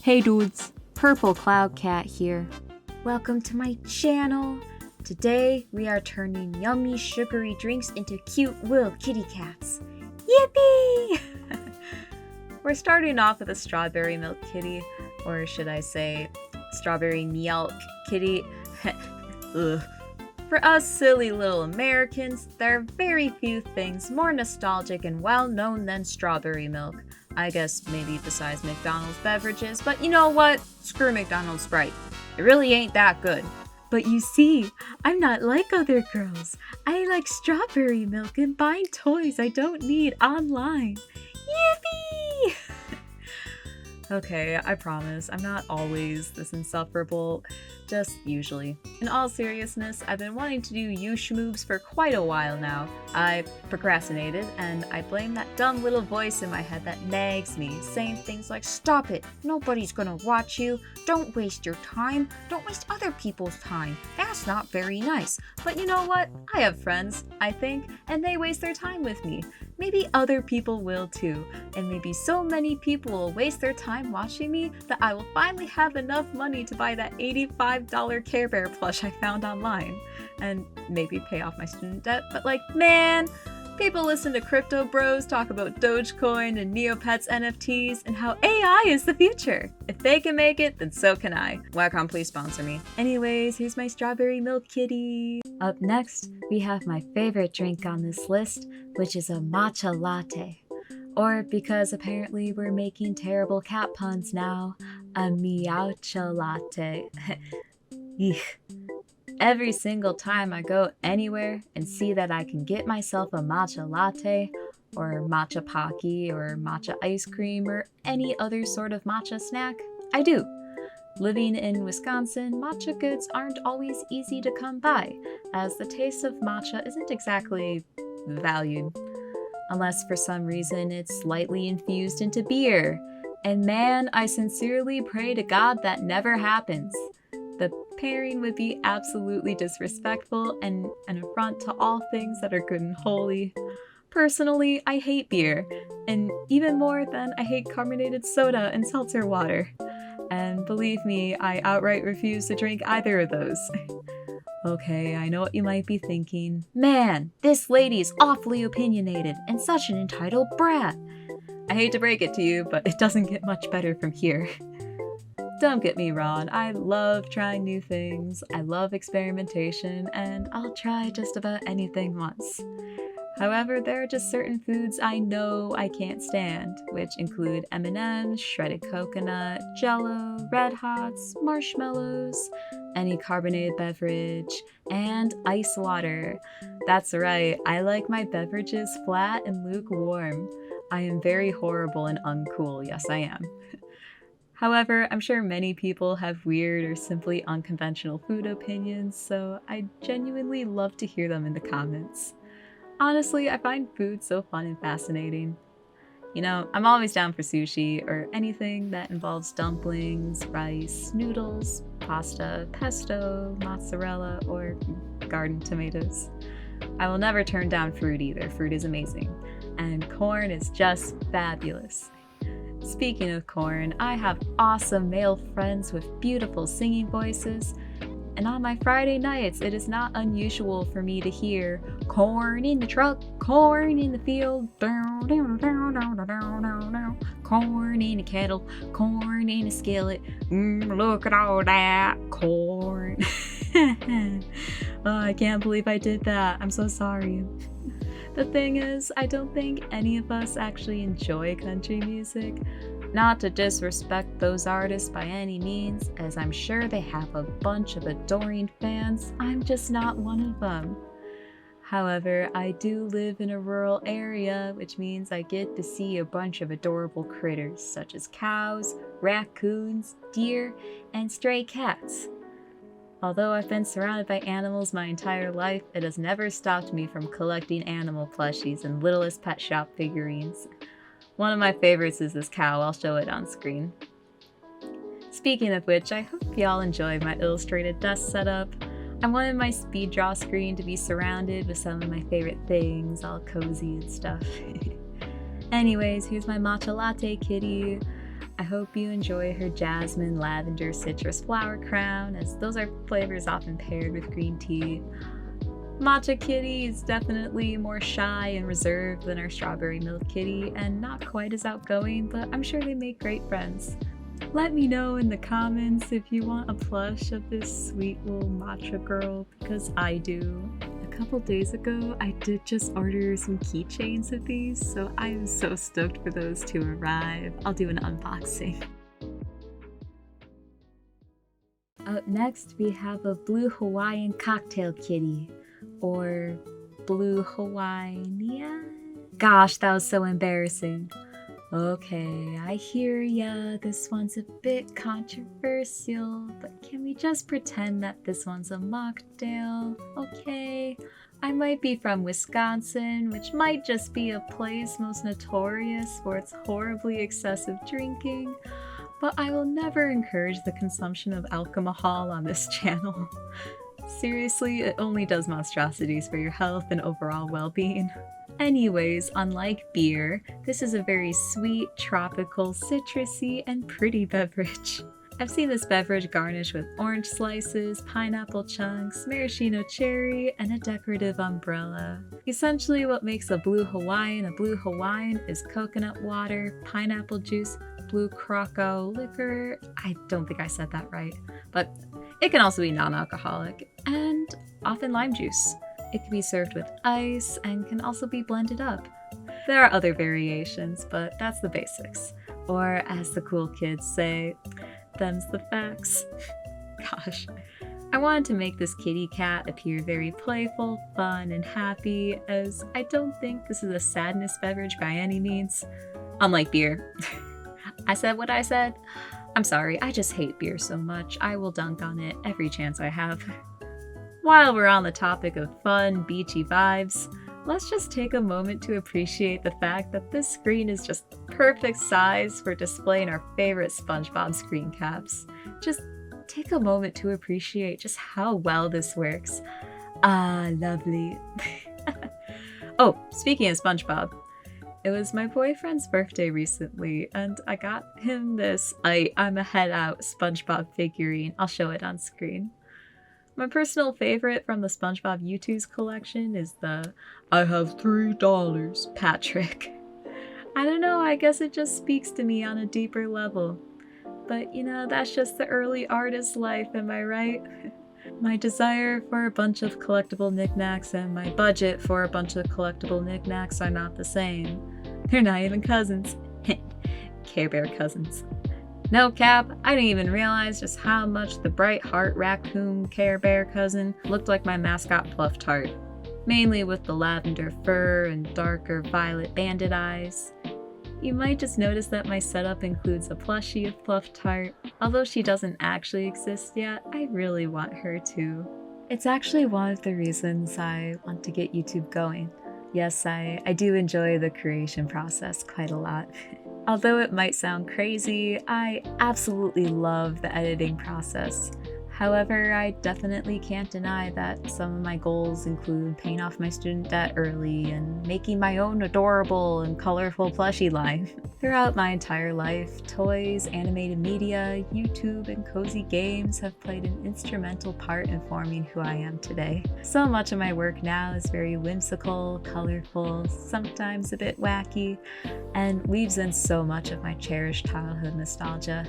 Hey dudes, PurrpleCloudCatt here. Welcome to my channel. Today we are turning yummy sugary drinks into cute little kitty cats. Yippee! We're starting off with a strawberry milk kitty, or should I say strawberry milk kitty. Ugh. For us silly little Americans, there are very few things more nostalgic and well-known than strawberry milk. I guess maybe besides McDonald's beverages, but you know what? Screw McDonald's Sprite. It really ain't that good. But you see, I'm not like other girls. I like strawberry milk and buying toys I don't need online. Yippee! Okay, I promise, I'm not always this insufferable, just usually. In all seriousness, I've been wanting to do you moves for quite a while now. I procrastinated, and I blame that dumb little voice in my head that nags me, saying things like, "Stop it, nobody's gonna watch you, don't waste your time, don't waste other people's time, that's not very nice." But you know what? I have friends, I think, and they waste their time with me. Maybe other people will too, and maybe so many people will waste their time watching me that I will finally have enough money to buy that $85 Care Bear plush I found online, and maybe pay off my student debt. But like, man, people listen to crypto bros talk about Dogecoin and Neopets NFTs and how AI is the future. If they can make it, then so can I. Wacom, please sponsor me. Anyways, here's my strawberry milk kitty. Up next, we have my favorite drink on this list, which is a matcha latte. Or, because apparently we're making terrible cat puns now, a meowcha latte. Eek. Every single time I go anywhere and see that I can get myself a matcha latte, or matcha pocky, or matcha ice cream, or any other sort of matcha snack, I do. Living in Wisconsin, matcha goods aren't always easy to come by, as the taste of matcha isn't exactly valued. Unless for some reason it's slightly infused into beer. And man, I sincerely pray to God that never happens. The pairing would be absolutely disrespectful and an affront to all things that are good and holy. Personally, I hate beer, and even more than I hate carbonated soda and seltzer water. And believe me, I outright refuse to drink either of those. Okay, I know what you might be thinking. Man, this lady's awfully opinionated and such an entitled brat. I hate to break it to you, but it doesn't get much better from here. Don't get me wrong, I love trying new things, I love experimentation, and I'll try just about anything once. However, there are just certain foods I know I can't stand, which include M&M's, shredded coconut, Jell-O, Red Hots, marshmallows, any carbonated beverage, and ice water. That's right, I like my beverages flat and lukewarm. I am very horrible and uncool, yes I am. However, I'm sure many people have weird or simply unconventional food opinions, so I genuinely love to hear them in the comments. Honestly, I find food so fun and fascinating. You know, I'm always down for sushi or anything that involves dumplings, rice, noodles, pasta, pesto, mozzarella, or garden tomatoes. I will never turn down fruit either. Fruit is amazing. And corn is just fabulous. Speaking of corn, I have awesome male friends with beautiful singing voices, and on my Friday nights, it is not unusual for me to hear corn in the truck, corn in the field, corn in a kettle, corn in a skillet, look at all that corn. Oh, I can't believe I did that. I'm so sorry. The thing is, I don't think any of us actually enjoy country music. Not to disrespect those artists by any means, as I'm sure they have a bunch of adoring fans. I'm just not one of them. However, I do live in a rural area, which means I get to see a bunch of adorable critters, such as cows, raccoons, deer, and stray cats. Although I've been surrounded by animals my entire life, it has never stopped me from collecting animal plushies and Littlest Pet Shop figurines. One of my favorites is this cow. I'll show it on screen. Speaking of which, I hope y'all enjoyed my illustrated desk setup. I wanted my speed draw screen to be surrounded with some of my favorite things, all cozy and stuff. Anyways, here's my matcha latte kitty. I hope you enjoy her jasmine, lavender, citrus flower crown, as those are flavors often paired with green tea. Matcha Kitty is definitely more shy and reserved than our strawberry milk kitty, and not quite as outgoing, but I'm sure they make great friends. Let me know in the comments if you want a plush of this sweet little matcha girl, because I do. A couple days ago, I did just order some keychains of these, so I am so stoked for those to arrive. I'll do an unboxing. Up next, we have a blue Hawaiian cocktail kitty, or blue Hawaiian. Gosh, that was so embarrassing. Okay, I hear ya, this one's a bit controversial, but can we just pretend that this one's a mocktail? Okay, I might be from Wisconsin, which might just be a place most notorious for its horribly excessive drinking, but I will never encourage the consumption of alcohol on this channel. Seriously, it only does monstrosities for your health and overall well-being. Anyways, unlike beer, this is a very sweet, tropical, citrusy, and pretty beverage. I've seen this beverage garnished with orange slices, pineapple chunks, maraschino cherry, and a decorative umbrella. Essentially, what makes a blue Hawaiian is coconut water, pineapple juice, blue Krakow liquor, I don't think I said that right, but it can also be non-alcoholic, and often lime juice. It can be served with ice and can also be blended up. There are other variations, but that's the basics. Or as the cool kids say, them's the facts. Gosh. I wanted to make this kitty cat appear very playful, fun, and happy, as I don't think this is a sadness beverage by any means. Unlike beer. I said what I said. I'm sorry, I just hate beer so much. I will dunk on it every chance I have. While we're on the topic of fun, beachy vibes, let's just take a moment to appreciate the fact that this screen is just perfect size for displaying our favorite SpongeBob screen caps. Just take a moment to appreciate just how well this works. Ah, lovely. Oh, speaking of SpongeBob, it was my boyfriend's birthday recently, and I got him this I'm a head out SpongeBob figurine. I'll show it on screen. My personal favorite from the SpongeBob U2's collection is the I have $3 Patrick. I don't know, I guess it just speaks to me on a deeper level. But you know, that's just the early artist life, am I right? My desire for a bunch of collectible knickknacks and my budget for a bunch of collectible knickknacks are not the same. They're not even cousins. Care Bear cousins. No cap, I didn't even realize just how much the bright heart raccoon Care Bear cousin looked like my mascot Fluff Tart. Mainly with the lavender fur and darker violet banded eyes. You might just notice that my setup includes a plushie of Fluff Tart. Although she doesn't actually exist yet, I really want her to. It's actually one of the reasons I want to get YouTube going. Yes, I do enjoy the creation process quite a lot. Although it might sound crazy, I absolutely love the editing process. However, I definitely can't deny that some of my goals include paying off my student debt early and making my own adorable and colorful plushie line. Throughout my entire life, toys, animated media, YouTube, and cozy games have played an instrumental part in forming who I am today. So much of my work now is very whimsical, colorful, sometimes a bit wacky, and weaves in so much of my cherished childhood nostalgia.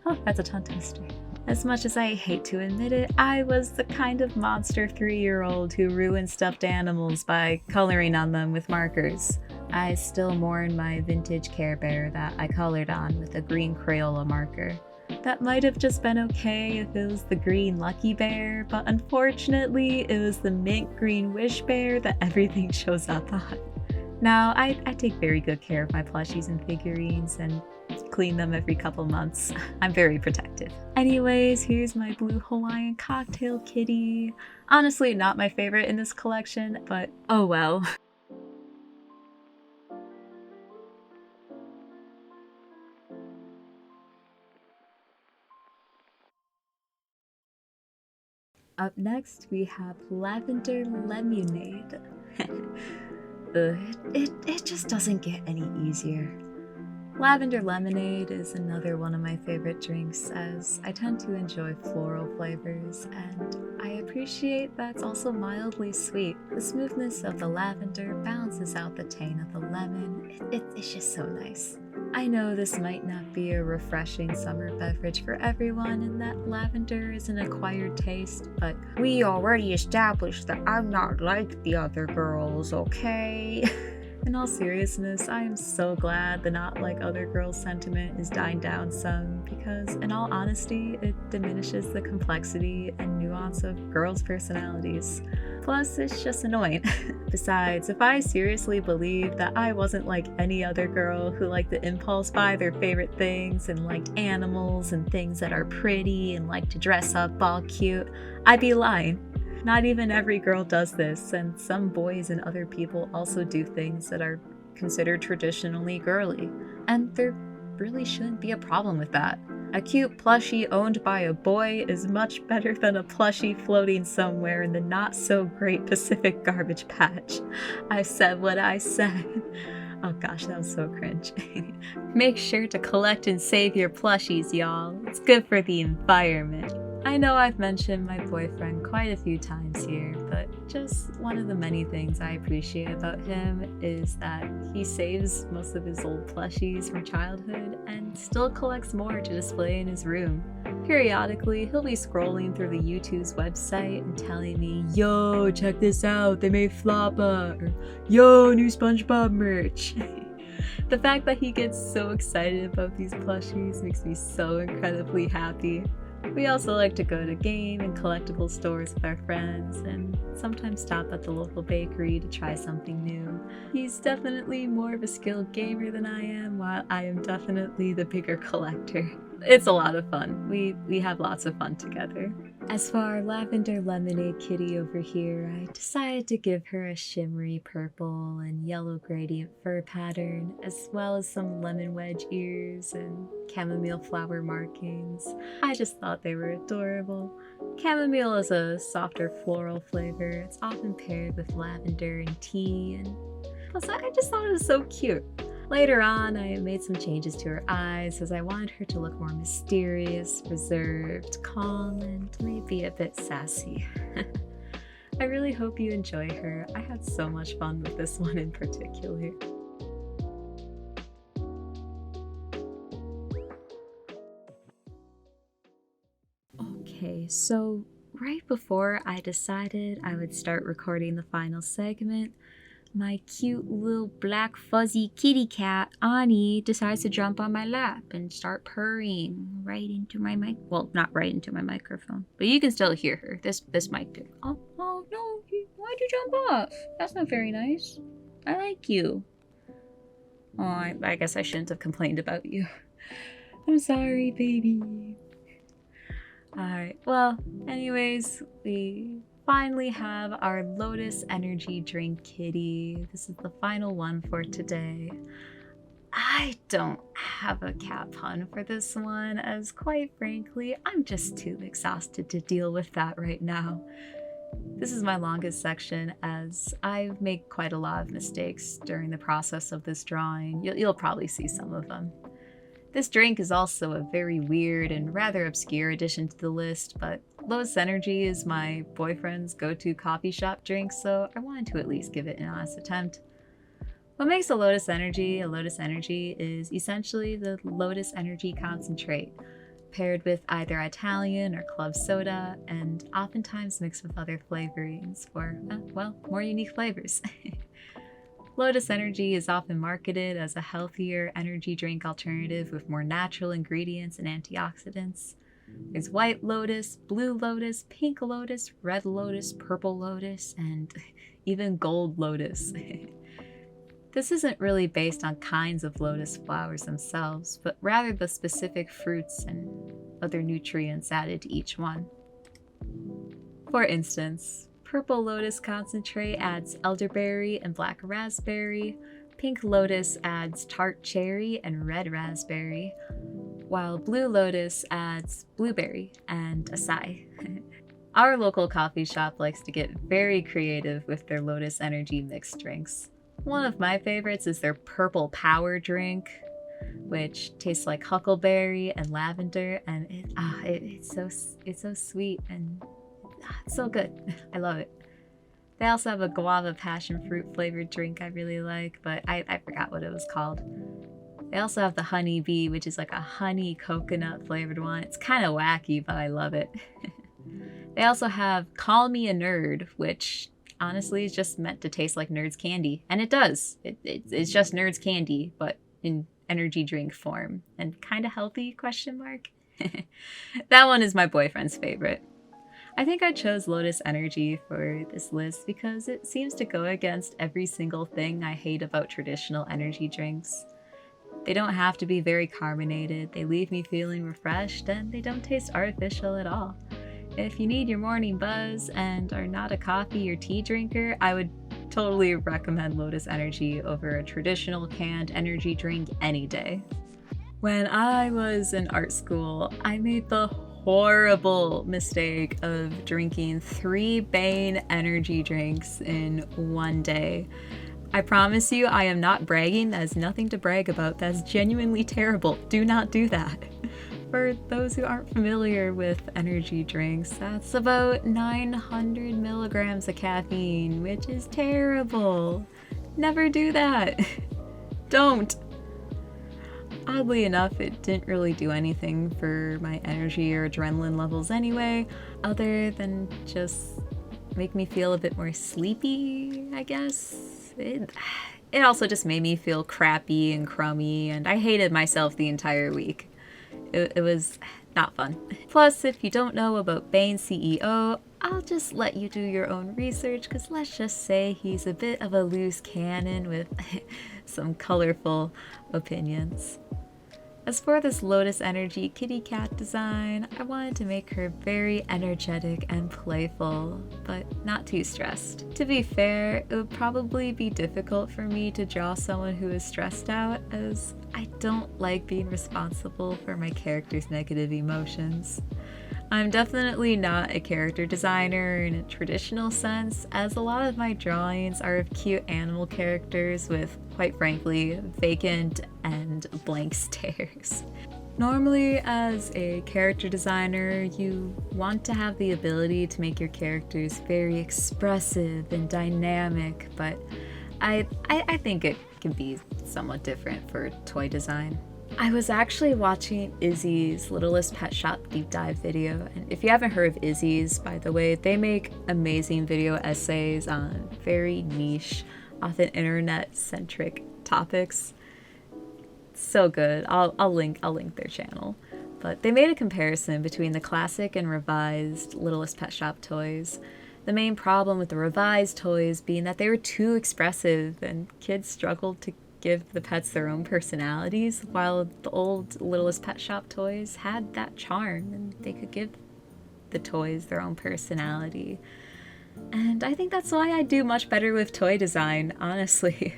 Oh, that's a tongue twister. As much as I hate to admit it, I was the kind of monster 3-year-old who ruined stuffed animals by coloring on them with markers. I still mourn my vintage Care Bear that I colored on with a green Crayola marker. That might have just been okay if it was the green Lucky Bear, but unfortunately it was the mint green Wish Bear that everything shows up on. Now, I take very good care of my plushies and figurines and clean them every couple months. I'm very protective. Anyways, here's my blue Hawaiian cocktail kitty. Honestly, not my favorite in this collection, but oh well. Up next, we have Lavender Lemonade. It just doesn't get any easier. Lavender Lemonade is another one of my favorite drinks, as I tend to enjoy floral flavors, and I appreciate that it's also mildly sweet. The smoothness of the lavender balances out the tang of the lemon. It's just so nice. I know this might not be a refreshing summer beverage for everyone, and that lavender is an acquired taste, but we already established that I'm not like the other girls, okay? In all seriousness, I am so glad the not like other girls sentiment is dying down some, because in all honesty, it diminishes the complexity and nuance of girls' personalities. Plus, it's just annoying. Besides, if I seriously believed that I wasn't like any other girl who liked to impulse buy their favorite things and liked animals and things that are pretty and like to dress up all cute, I'd be lying. Not even every girl does this, and some boys and other people also do things that are considered traditionally girly, and there really shouldn't be a problem with that. A cute plushie owned by a boy is much better than a plushie floating somewhere in the not-so-great Pacific garbage patch. I said what I said. Oh gosh, that was so cringe. Make sure to collect and save your plushies, y'all. It's good for the environment. I know I've mentioned my boyfriend quite a few times here, but just one of the many things I appreciate about him is that he saves most of his old plushies from childhood and still collects more to display in his room. Periodically, he'll be scrolling through the YouTube's website and telling me, "Yo, check this out, they made Floppa," or "Yo, new SpongeBob merch." The fact that he gets so excited about these plushies makes me so incredibly happy. We also like to go to game and collectible stores with our friends, and sometimes stop at the local bakery to try something new. He's definitely more of a skilled gamer than I am, while I am definitely the bigger collector. It's a lot of fun. We have lots of fun together. As for our Lavender Lemonade kitty over here, I decided to give her a shimmery purple and yellow gradient fur pattern, as well as some lemon wedge ears and chamomile flower markings. I just thought they were adorable. Chamomile is a softer floral flavor. It's often paired with lavender and tea, and plus I just thought it was so cute. Later on, I made some changes to her eyes as I wanted her to look more mysterious, reserved, calm, and maybe a bit sassy. I really hope you enjoy her. I had so much fun with this one in particular. Okay, so right before I decided I would start recording the final segment, my cute little black fuzzy kitty cat, Ani, decides to jump on my lap and start purring right into my mic. Well, not right into my microphone, but you can still hear her. This mic did. Oh no, why'd you jump off? That's not very nice. I like you. Oh, I guess I shouldn't have complained about you. I'm sorry, baby. Alright, well, anyways, we finally have our Lotus energy drink kitty. This is the final one for today. I don't have a cat pun for this one, as quite frankly, I'm just too exhausted to deal with that right now. This is my longest section, as I've made quite a lot of mistakes during the process of this drawing. You'll probably see some of them. This drink is also a very weird and rather obscure addition to the list, but Lotus Energy is my boyfriend's go-to coffee shop drink, so I wanted to at least give it an honest attempt. What makes a Lotus Energy is essentially the Lotus Energy concentrate, paired with either Italian or club soda, and oftentimes mixed with other flavorings for, well, more unique flavors. Lotus Energy is often marketed as a healthier energy drink alternative with more natural ingredients and antioxidants. There's White Lotus, Blue Lotus, Pink Lotus, Red Lotus, Purple Lotus, and even Gold Lotus. This isn't really based on kinds of lotus flowers themselves, but rather the specific fruits and other nutrients added to each one. For instance, Purple Lotus concentrate adds elderberry and black raspberry, Pink Lotus adds tart cherry and red raspberry, while Blue Lotus adds blueberry and acai. Our local coffee shop likes to get very creative with their Lotus Energy mixed drinks. One of my favorites is their Purple Power drink. which tastes like huckleberry and lavender, and it's so sweet and it's so good. I love it. They also have a guava passion fruit flavored drink I really like, but I forgot what it was called. They also have the honey bee, which is like a honey coconut flavored one. It's kind of wacky, but I love it. They also have Call Me a Nerd, which honestly is just meant to taste like Nerds candy. And it does. It's just Nerds candy, but in energy drink form. And kind of healthy, question mark? That one is my boyfriend's favorite. I think I chose Lotus Energy for this list because it seems to go against every single thing I hate about traditional energy drinks. They don't have to be very carbonated, they leave me feeling refreshed, and they don't taste artificial at all. If you need your morning buzz and are not a coffee or tea drinker, I would totally recommend Lotus Energy over a traditional canned energy drink any day. When I was in art school, I made the horrible mistake of drinking 3 Bane energy drinks in one day. I promise you, I am not bragging. That is nothing to brag about. That's genuinely terrible. Do not do that. For those who aren't familiar with energy drinks, that's about 900 milligrams of caffeine, which is terrible. Never do that. Don't. Oddly enough, it didn't really do anything for my energy or adrenaline levels anyway, other than just make me feel a bit more sleepy, I guess. It also just made me feel crappy and crummy, and I hated myself the entire week. It was not fun. Plus, if you don't know about Bane's CEO, I'll just let you do your own research, because let's just say he's a bit of a loose cannon with some colorful opinions. As for this Lotus Energy kitty cat design, I wanted to make her very energetic and playful, but not too stressed. To be fair, it would probably be difficult for me to draw someone who is stressed out, as I don't like being responsible for my character's negative emotions. I'm definitely not a character designer in a traditional sense, as a lot of my drawings are of cute animal characters with, quite frankly, vacant and blank stares. Normally, as a character designer, you want to have the ability to make your characters very expressive and dynamic, but I think it can be somewhat different for toy design. I was actually watching Izzy's Littlest Pet Shop deep dive video, and if you haven't heard of Izzy's, by the way, they make amazing video essays on very niche, often internet-centric topics. So good. I'll link their channel. But they made a comparison between the classic and revised Littlest Pet Shop toys. The main problem with the revised toys being that they were too expressive and kids struggled to give the pets their own personalities, while the old Littlest Pet Shop toys had that charm and they could give the toys their own personality. And I think that's why I do much better with toy design, honestly.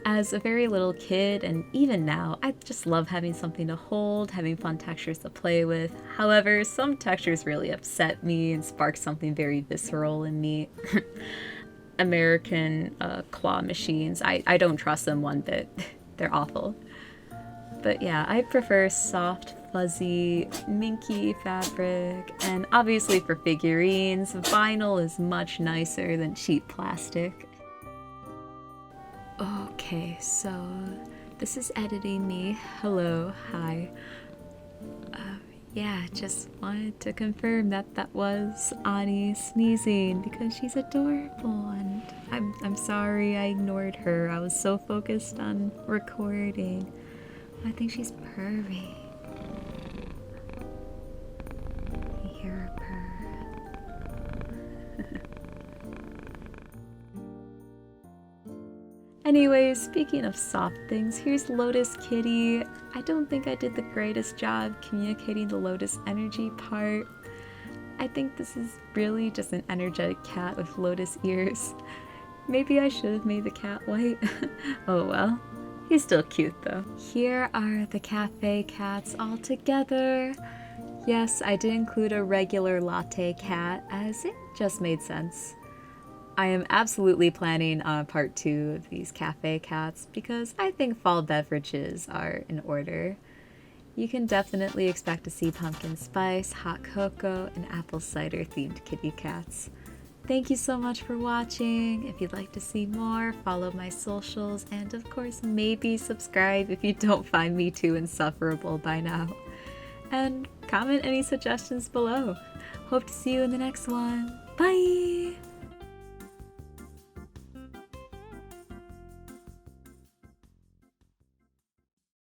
As a very little kid, and even now, I just love having something to hold, having fun textures to play with. However, some textures really upset me and spark something very visceral in me. American claw machines. I don't trust them one bit. They're awful. But yeah, I prefer soft, fuzzy, minky fabric, and obviously for figurines, vinyl is much nicer than cheap plastic. Okay, so this is editing me. Hello, hi. Yeah, just wanted to confirm that was Ani sneezing because she's adorable, and I'm sorry I ignored her. I was so focused on recording. I think she's purring. You hear her purr. Anyways, speaking of soft things, here's Lotus Kitty. I don't think I did the greatest job communicating the Lotus energy part. I think this is really just an energetic cat with lotus ears. Maybe I should have made the cat white. Oh well. He's still cute though. Here are the cafe cats all together. Yes, I did include a regular latte cat, as it just made sense. I am absolutely planning on a part 2 of these cafe cats because I think fall beverages are in order. You can definitely expect to see pumpkin spice, hot cocoa, and apple cider themed kitty cats. Thank you so much for watching. If you'd like to see more, follow my socials, and of course, maybe subscribe if you don't find me too insufferable by now. And comment any suggestions below. Hope to see you in the next one. Bye!